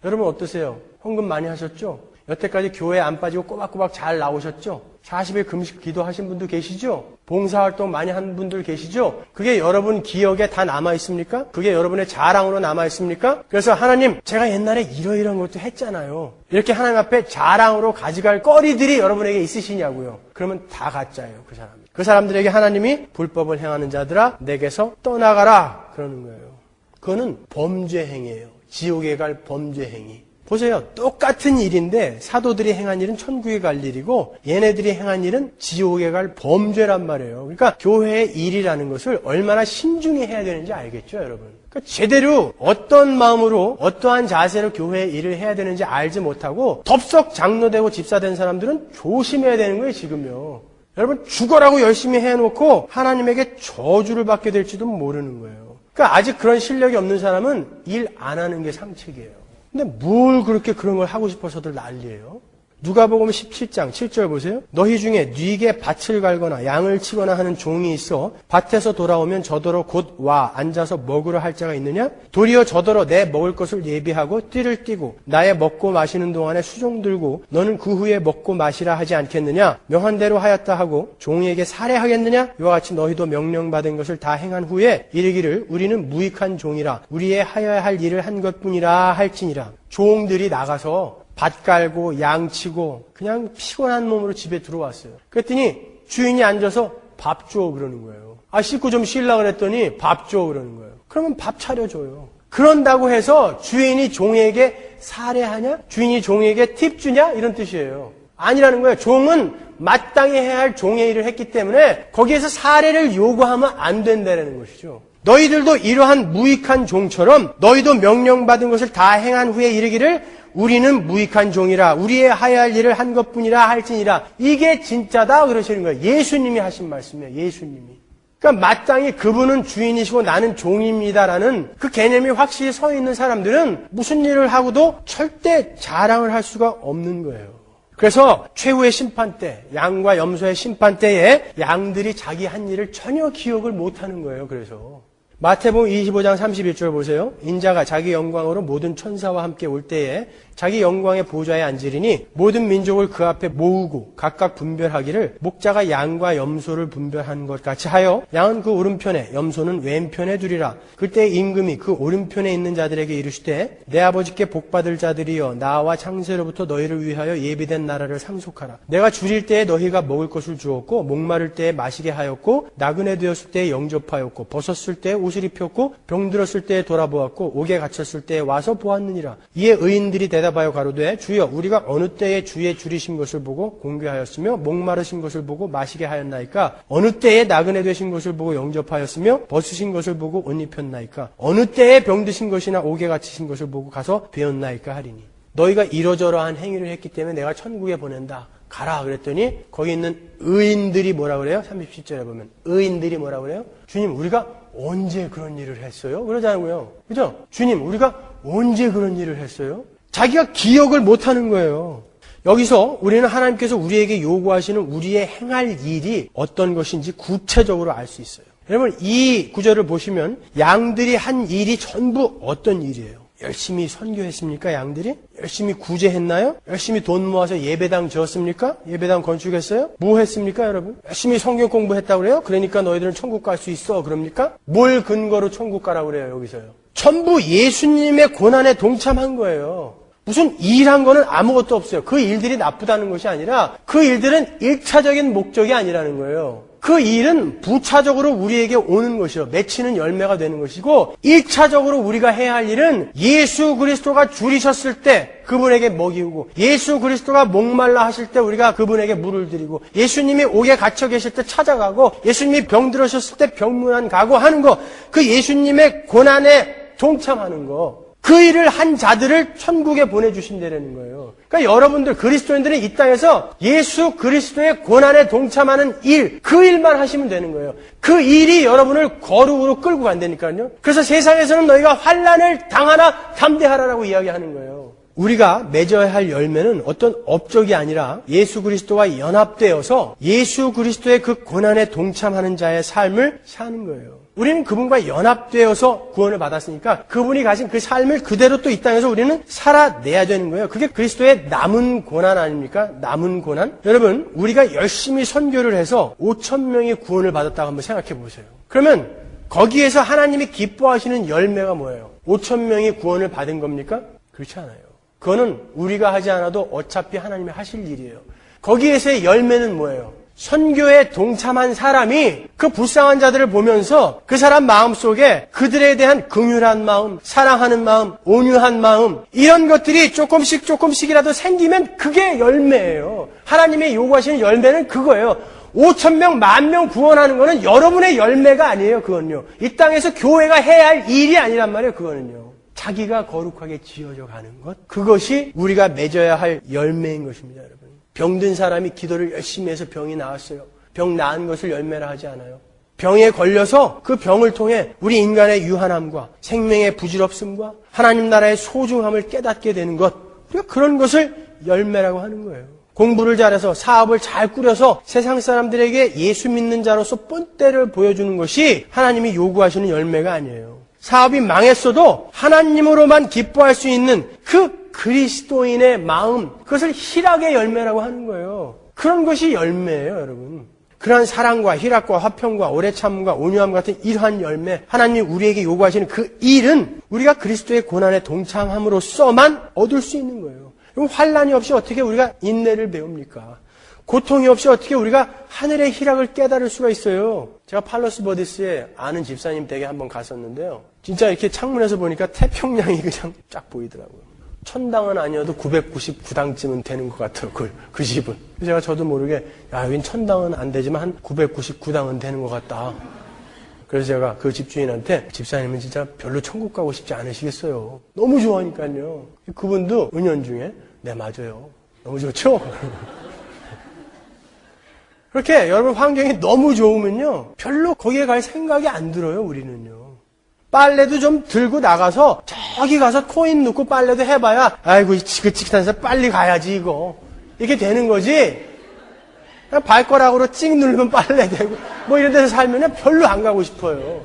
여러분 어떠세요? 헌금 많이 하셨죠? 여태까지 교회 안 빠지고 꼬박꼬박 잘 나오셨죠? 40일 금식 기도하신 분도 계시죠? 봉사활동 많이 한 분들 계시죠? 그게 여러분 기억에 다 남아있습니까? 그게 여러분의 자랑으로 남아있습니까? 그래서 하나님, 제가 옛날에 이러이러한 것도 했잖아요. 이렇게 하나님 앞에 자랑으로 가져갈 거리들이 여러분에게 있으시냐고요. 그러면 다 가짜예요, 그 사람. 그 사람들에게 하나님이 불법을 행하는 자들아, 내게서 떠나가라. 그러는 거예요. 그거는 범죄 행위예요. 지옥에 갈 범죄 행위. 보세요. 똑같은 일인데 사도들이 행한 일은 천국에 갈 일이고 얘네들이 행한 일은 지옥에 갈 범죄란 말이에요. 그러니까 교회의 일이라는 것을 얼마나 신중히 해야 되는지 알겠죠, 여러분? 그러니까 제대로 어떤 마음으로 어떠한 자세로 교회의 일을 해야 되는지 알지 못하고 덥석 장로되고 집사된 사람들은 조심해야 되는 거예요, 지금요. 여러분 죽어라고 열심히 해놓고 하나님에게 저주를 받게 될지도 모르는 거예요. 그러니까 아직 그런 실력이 없는 사람은 일 안 하는 게 상책이에요. 근데 뭘 그렇게 그런 걸 하고 싶어서들 난리예요? 누가복음 17장 7절 보세요. 너희 중에 뉘게 밭을 갈거나 양을 치거나 하는 종이 있어 밭에서 돌아오면 저더러 곧 와 앉아서 먹으려 할 자가 있느냐? 도리어 저더러 내 먹을 것을 예비하고 띠를 띠고 나의 먹고 마시는 동안에 수종 들고 너는 그 후에 먹고 마시라 하지 않겠느냐? 명한 대로 하였다 하고 종에게 살해하겠느냐? 이와 같이 너희도 명령받은 것을 다 행한 후에 이르기를 우리는 무익한 종이라 우리의 하여야 할 일을 한 것뿐이라 할지니라. 종들이 나가서 밭 갈고 양 치고 그냥 피곤한 몸으로 집에 들어왔어요. 그랬더니 주인이 앉아서 밥 줘 그러는 거예요. 아, 씻고 좀 쉬려고 그랬더니 밥 줘 그러는 거예요. 그러면 밥 차려줘요. 그런다고 해서 주인이 종에게 살해하냐? 주인이 종에게 팁 주냐? 이런 뜻이에요. 아니라는 거예요. 종은 마땅히 해야 할 종의 일을 했기 때문에 거기에서 살해를 요구하면 안 된다는 것이죠. 너희들도 이러한 무익한 종처럼 너희도 명령받은 것을 다 행한 후에 이르기를 우리는 무익한 종이라 우리의 하여야 할 일을 한 것뿐이라 할지니라. 이게 진짜다 그러시는 거예요. 예수님이 하신 말씀이에요. 예수님이. 그러니까 마땅히 그분은 주인이시고 나는 종입니다라는 그 개념이 확실히 서 있는 사람들은 무슨 일을 하고도 절대 자랑을 할 수가 없는 거예요. 그래서 최후의 심판 때, 양과 염소의 심판 때에 양들이 자기 한 일을 전혀 기억을 못하는 거예요. 그래서 마태복음 25장 31절 보세요. 인자가 자기 영광으로 모든 천사와 함께 올 때에 자기 영광의 보좌에 앉으리니 모든 민족을 그 앞에 모으고 각각 분별하기를 목자가 양과 염소를 분별한 것 같이 하여 양은 그 오른편에 염소는 왼편에 두리라. 그때 임금이 그 오른편에 있는 자들에게 이르시되 내 아버지께 복받을 자들이여 나와 창세로부터 너희를 위하여 예비된 나라를 상속하라. 내가 줄일 때에 너희가 먹을 것을 주었고 목마를 때에 마시게 하였고 나그네 되었을 때에 영접하였고 벗었을 때에 옷을 입혔고 병들었을 때에 돌아보았고 옥에 갇혔을 때에 와서 보았느니라. 이에 의인들이 대답하여 가로되 주여 우리가 어느 때에 주의 줄이신 것을 보고 공개하였으며 목마르신 것을 보고 마시게 하였나이까? 어느 때에 나그네 되신 것을 보고 영접하였으며 벗으신 것을 보고 옷 입혔나이까? 어느 때에 병드신 것이나 옥에 갇히신 것을 보고 가서 배웠나이까 하리니. 너희가 이러저러한 행위를 했기 때문에 내가 천국에 보낸다. 가라 그랬더니 거기 있는 의인들이 뭐라 그래요? 37절에 보면 의인들이 뭐라 그래요? 주님 우리가 언제 그런 일을 했어요? 그러잖아요. 그죠? 주님 우리가 언제 그런 일을 했어요? 자기가 기억을 못하는 거예요. 여기서 우리는 하나님께서 우리에게 요구하시는 우리의 행할 일이 어떤 것인지 구체적으로 알 수 있어요. 여러분 이 구절을 보시면 양들이 한 일이 전부 어떤 일이에요? 열심히 선교했습니까? 양들이? 열심히 구제했나요? 열심히 돈 모아서 예배당 지었습니까? 예배당 건축했어요? 뭐 했습니까, 여러분? 열심히 성경 공부했다고 그래요? 그러니까 너희들은 천국 갈 수 있어. 그럽니까? 뭘 근거로 천국 가라고 그래요, 여기서요? 전부 예수님의 고난에 동참한 거예요. 무슨 일한 거는 아무것도 없어요. 그 일들이 나쁘다는 것이 아니라 그 일들은 1차적인 목적이 아니라는 거예요. 그 일은 부차적으로 우리에게 오는 것이요. 맺히는 열매가 되는 것이고 1차적으로 우리가 해야 할 일은 예수 그리스도가 줄이셨을 때 그분에게 먹이고 예수 그리스도가 목말라 하실 때 우리가 그분에게 물을 드리고 예수님이 옥에 갇혀 계실 때 찾아가고 예수님이 병들으셨을 때 병문안 가고 하는 거, 그 예수님의 고난에 동참하는 거, 그 일을 한 자들을 천국에 보내주신다는 거예요. 그러니까 여러분들 그리스도인들은 이 땅에서 예수 그리스도의 고난에 동참하는 일, 그 일만 하시면 되는 거예요. 그 일이 여러분을 거룩으로 끌고 간다니까요. 그래서 세상에서는 너희가 환난을 당하나 담대하라라고 이야기하는 거예요. 우리가 맺어야 할 열매는 어떤 업적이 아니라 예수 그리스도와 연합되어서 예수 그리스도의 그 고난에 동참하는 자의 삶을 사는 거예요. 우리는 그분과 연합되어서 구원을 받았으니까 그분이 가진 그 삶을 그대로 또 이 땅에서 우리는 살아내야 되는 거예요. 그게 그리스도의 남은 고난 아닙니까? 남은 고난? 여러분, 우리가 열심히 선교를 해서 5,000명이 구원을 받았다고 한번 생각해 보세요. 그러면 거기에서 하나님이 기뻐하시는 열매가 뭐예요? 5,000명이 구원을 받은 겁니까? 그렇지 않아요. 그거는 우리가 하지 않아도 어차피 하나님이 하실 일이에요. 거기에서의 열매는 뭐예요? 선교에 동참한 사람이 그 불쌍한 자들을 보면서 그 사람 마음속에 그들에 대한 긍휼한 마음, 사랑하는 마음, 온유한 마음, 이런 것들이 조금씩이라도 생기면 그게 열매예요. 하나님이 요구하시는 열매는 그거예요. 5,000명, 10,000명 구원하는 거는 여러분의 열매가 아니에요. 그건요. 이 땅에서 교회가 해야 할 일이 아니란 말이에요. 그거는요. 자기가 거룩하게 지어져 가는 것, 그것이 우리가 맺어야 할 열매인 것입니다. 여러분. 병든 사람이 기도를 열심히 해서 병이 나았어요. 병 나은 것을 열매라 하지 않아요. 병에 걸려서 그 병을 통해 우리 인간의 유한함과 생명의 부질없음과 하나님 나라의 소중함을 깨닫게 되는 것, 우리가 그런 것을 열매라고 하는 거예요. 공부를 잘해서 사업을 잘 꾸려서 세상 사람들에게 예수 믿는 자로서 본때를 보여주는 것이 하나님이 요구하시는 열매가 아니에요. 사업이 망했어도 하나님으로만 기뻐할 수 있는 그 그리스도인의 마음, 그것을 희락의 열매라고 하는 거예요. 그런 것이 열매예요, 여러분. 그러한 사랑과 희락과 화평과 오래 참음과 온유함 같은 이러한 열매, 하나님이 우리에게 요구하시는 그 일은 우리가 그리스도의 고난에 동참함으로써만 얻을 수 있는 거예요. 그럼 환난이 없이 어떻게 우리가 인내를 배웁니까? 고통이 없이 어떻게 우리가 하늘의 희락을 깨달을 수가 있어요? 제가 팔러스 버디스에 아는 집사님 댁에 한번 갔었는데요. 진짜 이렇게 창문에서 보니까 태평양이 그냥 쫙 보이더라고요. 1000당은 아니어도 999당쯤은 되는 것 같아요. 그 집은. 제가 저도 모르게 여긴 1000당은 안 되지만 한 999당은 되는 것 같다. 그래서 제가 그 집주인한테 집사님은 진짜 별로 천국 가고 싶지 않으시겠어요. 너무 좋아하니까요. 그분도 은연중에 네 맞아요. 너무 좋죠? 그렇게 여러분 환경이 너무 좋으면요. 별로 거기에 갈 생각이 안 들어요. 우리는요. 빨래도 좀 들고 나가서 저기 가서 코인 넣고 빨래도 해봐야 아이고 지긋지긋해서 빨리 가야지 이거 이렇게 되는 거지. 그냥 발가락으로 찍 누르면 빨래 되고 뭐 이런 데서 살면 별로 안 가고 싶어요.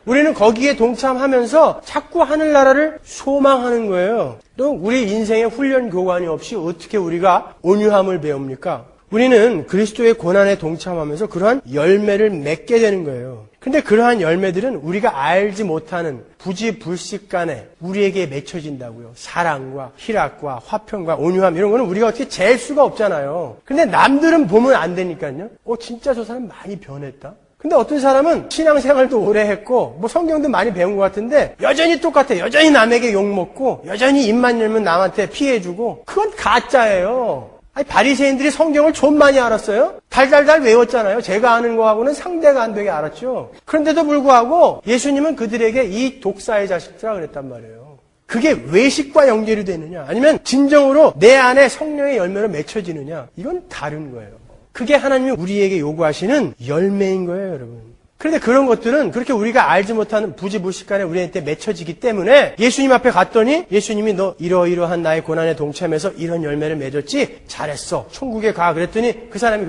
우리는 거기에 동참하면서 자꾸 하늘나라를 소망하는 거예요. 또 우리 인생의 훈련 교관이 없이 어떻게 우리가 온유함을 배웁니까? 우리는 그리스도의 고난에 동참하면서 그러한 열매를 맺게 되는 거예요. 근데 그러한 열매들은 우리가 알지 못하는 부지불식간에 우리에게 맺혀진다고요. 사랑과 희락과 화평과 온유함 이런 거는 우리가 어떻게 잴 수가 없잖아요. 근데 남들은 보면 안 되니까요. 진짜 저 사람 많이 변했다. 근데 어떤 사람은 신앙생활도 오래 했고 뭐 성경도 많이 배운 것 같은데 여전히 똑같아. 여전히 남에게 욕먹고 여전히 입만 열면 남한테 피해주고 그건 가짜예요. 바리새인들이 성경을 좀 많이 알았어요? 달달달 외웠잖아요. 제가 아는 거하고는 상대가 안 되게 알았죠. 그런데도 불구하고 예수님은 그들에게 이 독사의 자식들아 그랬단 말이에요. 그게 외식과 연결이 되느냐 아니면 진정으로 내 안에 성령의 열매로 맺혀지느냐 이건 다른 거예요. 그게 하나님이 우리에게 요구하시는 열매인 거예요, 여러분. 그런데 그런 것들은 그렇게 우리가 알지 못하는 부지불식간에 우리한테 맺혀지기 때문에 예수님 앞에 갔더니 예수님이 너 이러이러한 나의 고난에 동참해서 이런 열매를 맺었지? 잘했어. 천국에 가. 그랬더니 그 사람이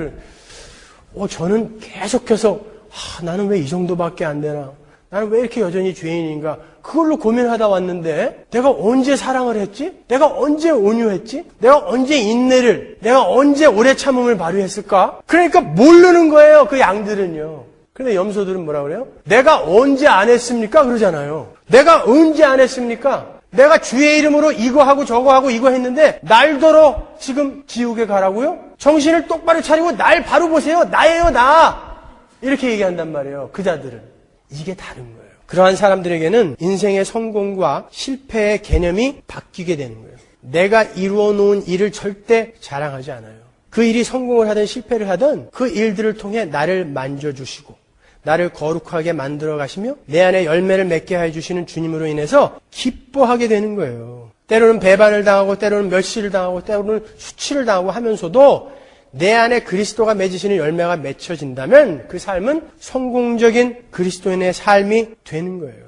저는 계속해서 나는 왜 이 정도밖에 안 되나? 나는 왜 이렇게 여전히 죄인인가? 그걸로 고민하다 왔는데 내가 언제 사랑을 했지? 내가 언제 온유했지? 내가 언제 인내를, 내가 언제 오래 참음을 발휘했을까? 그러니까 모르는 거예요, 그 양들은요. 근데 염소들은 뭐라 그래요? 내가 언제 안 했습니까? 그러잖아요. 내가 언제 안 했습니까? 내가 주의 이름으로 이거 하고 저거 하고 이거 했는데 날더러 지금 지옥에 가라고요? 정신을 똑바로 차리고 날 바로 보세요. 나예요, 나. 이렇게 얘기한단 말이에요. 그자들은. 이게 다른 거예요. 그러한 사람들에게는 인생의 성공과 실패의 개념이 바뀌게 되는 거예요. 내가 이루어 놓은 일을 절대 자랑하지 않아요. 그 일이 성공을 하든 실패를 하든 그 일들을 통해 나를 만져주시고 나를 거룩하게 만들어 가시며 내 안에 열매를 맺게 해주시는 주님으로 인해서 기뻐하게 되는 거예요. 때로는 배반을 당하고 때로는 멸시를 당하고 때로는 수치를 당하고 하면서도 내 안에 그리스도가 맺으시는 열매가 맺혀진다면 그 삶은 성공적인 그리스도인의 삶이 되는 거예요.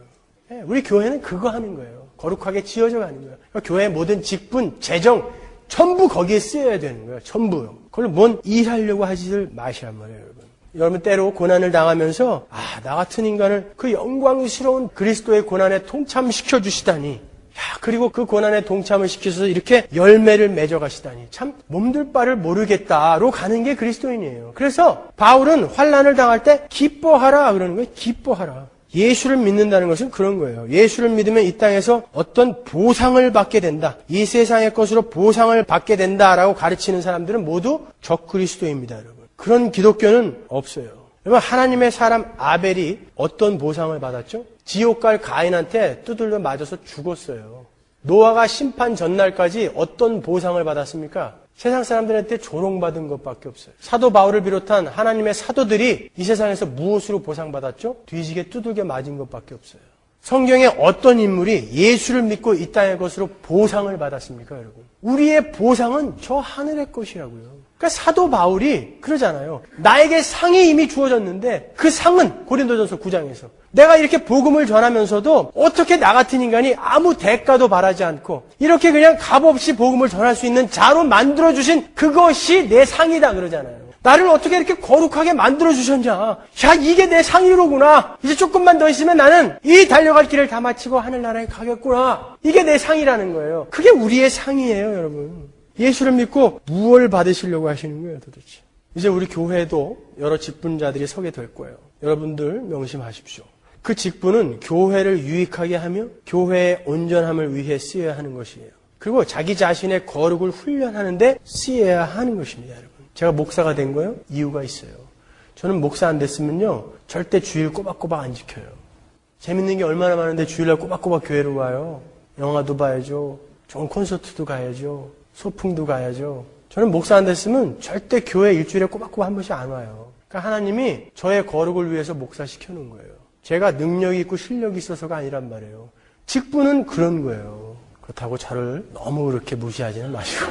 우리 교회는 그거 하는 거예요. 거룩하게 지어져 가는 거예요. 그러니까 교회의 모든 직분, 재정 전부 거기에 쓰여야 되는 거예요. 전부요. 그걸 뭔 일하려고 하지를 마시란 말이에요, 여러분. 여러분 때로 고난을 당하면서 나 같은 인간을 그 영광스러운 그리스도의 고난에 동참시켜 주시다니 그리고 그 고난에 동참을 시켜서 이렇게 열매를 맺어가시다니 참 몸둘 바를 모르겠다로 가는 게 그리스도인이에요. 그래서 바울은 환난을 당할 때 기뻐하라 그러는 거예요. 기뻐하라. 예수를 믿는다는 것은 그런 거예요. 예수를 믿으면 이 땅에서 어떤 보상을 받게 된다. 이 세상의 것으로 보상을 받게 된다라고 가르치는 사람들은 모두 적그리스도입니다, 여러분. 그런 기독교는 없어요. 여러분, 하나님의 사람 아벨이 어떤 보상을 받았죠? 지옥 갈 가인한테 두들겨 맞아서 죽었어요. 노아가 심판 전날까지 어떤 보상을 받았습니까? 세상 사람들한테 조롱받은 것밖에 없어요. 사도 바울을 비롯한 하나님의 사도들이 이 세상에서 무엇으로 보상받았죠? 뒤지게 두들겨 맞은 것밖에 없어요. 성경에 어떤 인물이 예수를 믿고 이 땅의 것으로 보상을 받았습니까, 여러분? 우리의 보상은 저 하늘의 것이라고요. 그러니까 사도 바울이 그러잖아요. 나에게 상이 이미 주어졌는데 그 상은 고린도전서 9장에서 내가 이렇게 복음을 전하면서도 어떻게 나 같은 인간이 아무 대가도 바라지 않고 이렇게 그냥 값없이 복음을 전할 수 있는 자로 만들어주신 그것이 내 상이다 그러잖아요. 나를 어떻게 이렇게 거룩하게 만들어주셨냐. 이게 내 상이로구나. 이제 조금만 더 있으면 나는 이 달려갈 길을 다 마치고 하늘나라에 가겠구나. 이게 내 상이라는 거예요. 그게 우리의 상이에요, 여러분. 예수를 믿고 무엇을 받으시려고 하시는 거예요, 도대체. 이제 우리 교회도 여러 직분자들이 서게 될 거예요. 여러분들 명심하십시오. 그 직분은 교회를 유익하게 하며 교회의 온전함을 위해 쓰여야 하는 것이에요. 그리고 자기 자신의 거룩을 훈련하는데 쓰여야 하는 것입니다, 여러분. 제가 목사가 된 거예요? 이유가 있어요. 저는 목사 안 됐으면요, 절대 주일 꼬박꼬박 안 지켜요. 재밌는 게 얼마나 많은데 주일날 꼬박꼬박 교회를 와요. 영화도 봐야죠. 좋은 콘서트도 가야죠. 소풍도 가야죠. 저는 목사 안 됐으면 절대 교회 일주일에 꼬박꼬박 한 번씩 안 와요. 그러니까 하나님이 저의 거룩을 위해서 목사 시켜놓은 거예요. 제가 능력이 있고 실력이 있어서가 아니란 말이에요. 직분은 그런 거예요. 그렇다고 저를 너무 그렇게 무시하지는 마시고.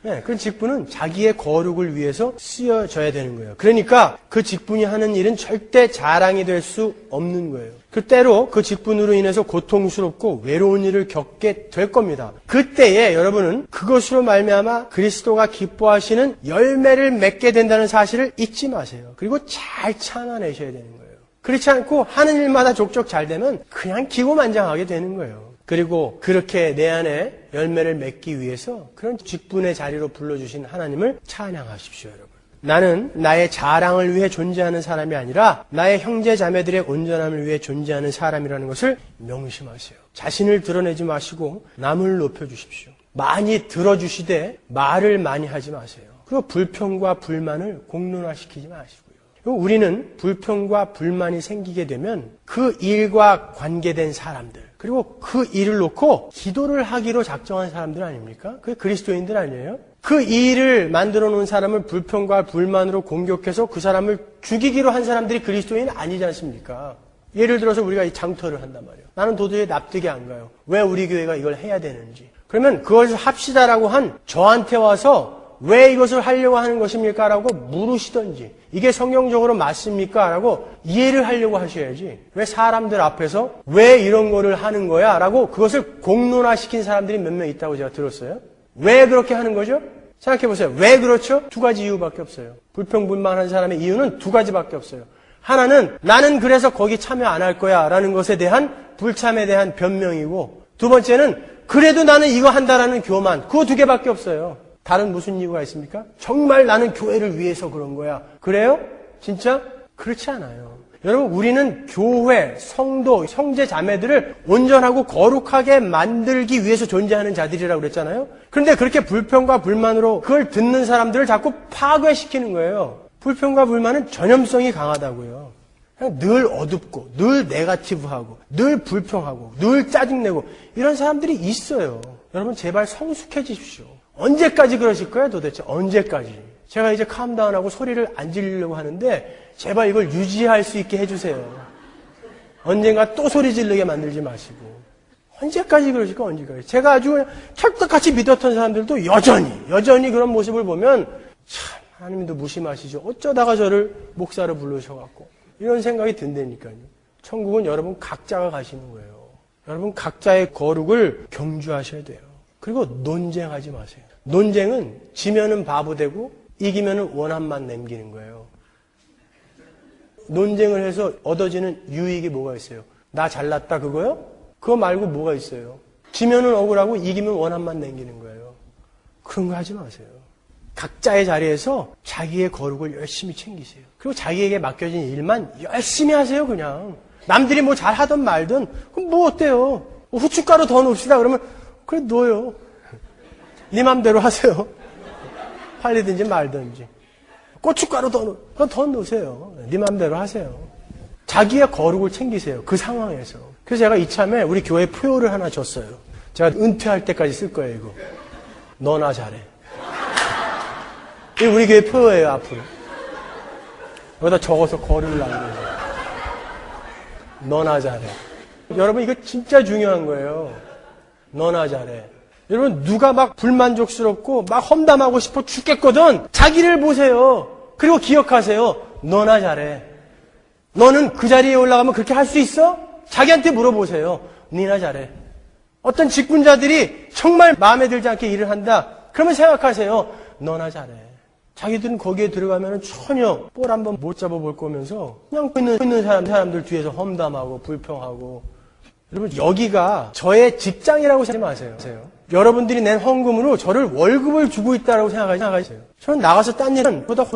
네, 그 직분은 자기의 거룩을 위해서 쓰여져야 되는 거예요. 그러니까 그 직분이 하는 일은 절대 자랑이 될 수 없는 거예요. 그때로 그 직분으로 인해서 고통스럽고 외로운 일을 겪게 될 겁니다. 그때에 여러분은 그것으로 말미암아 그리스도가 기뻐하시는 열매를 맺게 된다는 사실을 잊지 마세요. 그리고 잘 참아내셔야 되는 거예요. 그렇지 않고 하는 일마다 족족 잘 되면 그냥 기고만장하게 되는 거예요. 그리고 그렇게 내 안에 열매를 맺기 위해서 그런 직분의 자리로 불러주신 하나님을 찬양하십시오, 여러분. 나는 나의 자랑을 위해 존재하는 사람이 아니라 나의 형제 자매들의 온전함을 위해 존재하는 사람이라는 것을 명심하세요. 자신을 드러내지 마시고 남을 높여주십시오. 많이 들어주시되 말을 많이 하지 마세요. 그리고 불평과 불만을 공론화시키지 마시고요. 우리는 불평과 불만이 생기게 되면 그 일과 관계된 사람들, 그리고 그 일을 놓고 기도를 하기로 작정한 사람들 아닙니까? 그게 그리스도인들 아니에요? 그 일을 만들어 놓은 사람을 불평과 불만으로 공격해서 그 사람을 죽이기로 한 사람들이 그리스도인 아니지 않습니까? 예를 들어서 우리가 이 장터를 한단 말이에요. 나는 도저히 납득이 안 가요. 왜 우리 교회가 이걸 해야 되는지. 그러면 그것을 합시다라고 한 저한테 와서 왜 이것을 하려고 하는 것입니까? 라고 물으시던지 이게 성경적으로 맞습니까? 라고 이해를 하려고 하셔야지 왜 사람들 앞에서 왜 이런 거를 하는 거야? 라고 그것을 공론화시킨 사람들이 몇 명 있다고 제가 들었어요. 왜 그렇게 하는 거죠? 생각해 보세요. 왜 그렇죠? 두 가지 이유밖에 없어요. 불평불만한 사람의 이유는 두 가지밖에 없어요. 하나는 나는 그래서 거기 참여 안 할 거야 라는 것에 대한 불참에 대한 변명이고 두 번째는 그래도 나는 이거 한다라는 교만. 그거 두 개밖에 없어요. 다른 무슨 이유가 있습니까? 정말 나는 교회를 위해서 그런 거야. 그래요? 진짜? 그렇지 않아요. 여러분, 우리는 교회, 성도, 형제 자매들을 온전하고 거룩하게 만들기 위해서 존재하는 자들이라고 그랬잖아요. 그런데 그렇게 불평과 불만으로 그걸 듣는 사람들을 자꾸 파괴시키는 거예요. 불평과 불만은 전염성이 강하다고요. 그냥 늘 어둡고, 늘 네거티브하고, 늘 불평하고, 늘 짜증내고 이런 사람들이 있어요. 여러분, 제발 성숙해지십시오. 언제까지 그러실 거예요, 도대체? 언제까지? 제가 이제 캄다운하고 소리를 안 지르려고 하는데 제발 이걸 유지할 수 있게 해주세요. 언젠가 또 소리 지르게 만들지 마시고. 언제까지 그러실까, 언제까지. 제가 아주 그냥 찰떡같이 믿었던 사람들도 여전히 그런 모습을 보면 참 하나님도 무심하시죠. 어쩌다가 저를 목사로 부르셔갖고 이런 생각이 든다니까요. 천국은 여러분 각자가 가시는 거예요. 여러분 각자의 거룩을 경주하셔야 돼요. 그리고 논쟁하지 마세요. 논쟁은 지면은 바보 되고 이기면은 원한만 남기는 거예요. 논쟁을 해서 얻어지는 유익이 뭐가 있어요? 나 잘났다 그거요? 그거 말고 뭐가 있어요? 지면은 억울하고 이기면 원한만 남기는 거예요. 그런 거 하지 마세요. 각자의 자리에서 자기의 거룩을 열심히 챙기세요. 그리고 자기에게 맡겨진 일만 열심히 하세요, 그냥. 남들이 뭐 잘하든 말든 그럼 뭐 어때요? 후춧가루 더 넣읍시다 그러면 그래 넣어요. 네 맘대로 하세요. 팔리든지 말든지. 고춧가루 더 넣으세요. 네 맘대로 하세요. 자기의 거룩을 챙기세요. 그 상황에서. 그래서 제가 이참에 우리 교회 표를 하나 줬어요. 제가 은퇴할 때까지 쓸 거예요, 이거. 너나 잘해. 이게 우리 교회 표예요, 앞으로. 여기다 적어서 거리를 남겨서. 너나 잘해. 여러분, 이거 진짜 중요한 거예요. 너나 잘해. 여러분, 누가 막 불만족스럽고 막 험담하고 싶어 죽겠거든. 자기를 보세요. 그리고 기억하세요. 너나 잘해. 너는 그 자리에 올라가면 그렇게 할 수 있어? 자기한테 물어보세요. 니나 잘해. 어떤 직분자들이 정말 마음에 들지 않게 일을 한다. 그러면 생각하세요. 너나 잘해. 자기들은 거기에 들어가면 전혀 볼 한번 못 잡아볼 거면서 그냥 있는 사람들 뒤에서 험담하고 불평하고. 여러분, 여기가 저의 직장이라고 생각하지 마세요. 여러분들이 낸 헌금으로 저를 월급을 주고 있다고 생각하세요. 저는 나가서 딴 일은 보다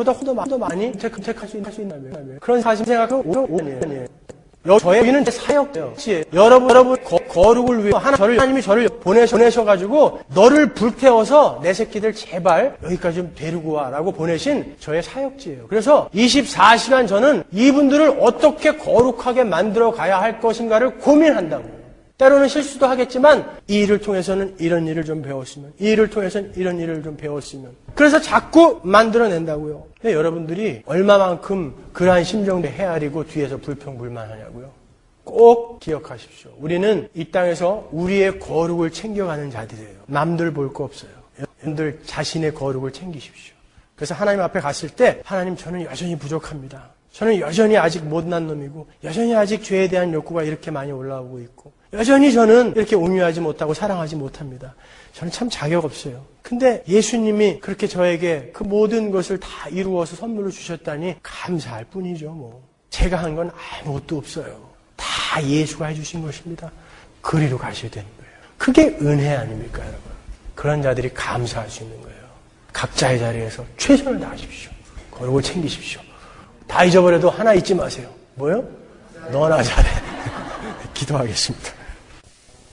많이 택할 수 있나요? 그런 사실 생각하고 오해요. 저희는 사역이에요. 여러분 거룩을 위해 하나님이 저를 보내셔가지고 너를 불태워서 내 새끼들 제발 여기까지 좀 데리고 와라고 보내신 저의 사역지예요. 그래서 24시간 저는 이분들을 어떻게 거룩하게 만들어 가야 할 것인가를 고민한다고요. 때로는 실수도 하겠지만 이 일을 통해서는 이런 일을 좀 배웠으면, 이 일을 통해서는 이런 일을 좀 배웠으면, 그래서 자꾸 만들어낸다고요. 여러분들이 얼마만큼 그러한 심정을 헤아리고 뒤에서 불평불만하냐고요. 꼭 기억하십시오. 우리는 이 땅에서 우리의 거룩을 챙겨가는 자들이에요. 남들 볼 거 없어요. 여러분들 자신의 거룩을 챙기십시오. 그래서 하나님 앞에 갔을 때 하나님, 저는 여전히 부족합니다. 저는 여전히 아직 못난 놈이고 여전히 아직 죄에 대한 욕구가 이렇게 많이 올라오고 있고 여전히 저는 이렇게 온유하지 못하고 사랑하지 못합니다. 저는 참 자격 없어요. 근데 예수님이 그렇게 저에게 그 모든 것을 다 이루어서 선물로 주셨다니 감사할 뿐이죠. 뭐 제가 한 건 아무것도 없어요. 다 예수가 해주신 것입니다. 그리로 가셔야 되는 거예요. 그게 은혜 아닙니까, 여러분? 그런 자들이 감사할 수 있는 거예요. 각자의 자리에서 최선을 다하십시오. 거룩을 챙기십시오. 다 잊어버려도 하나 잊지 마세요. 뭐요? 너나 잘해. 기도하겠습니다.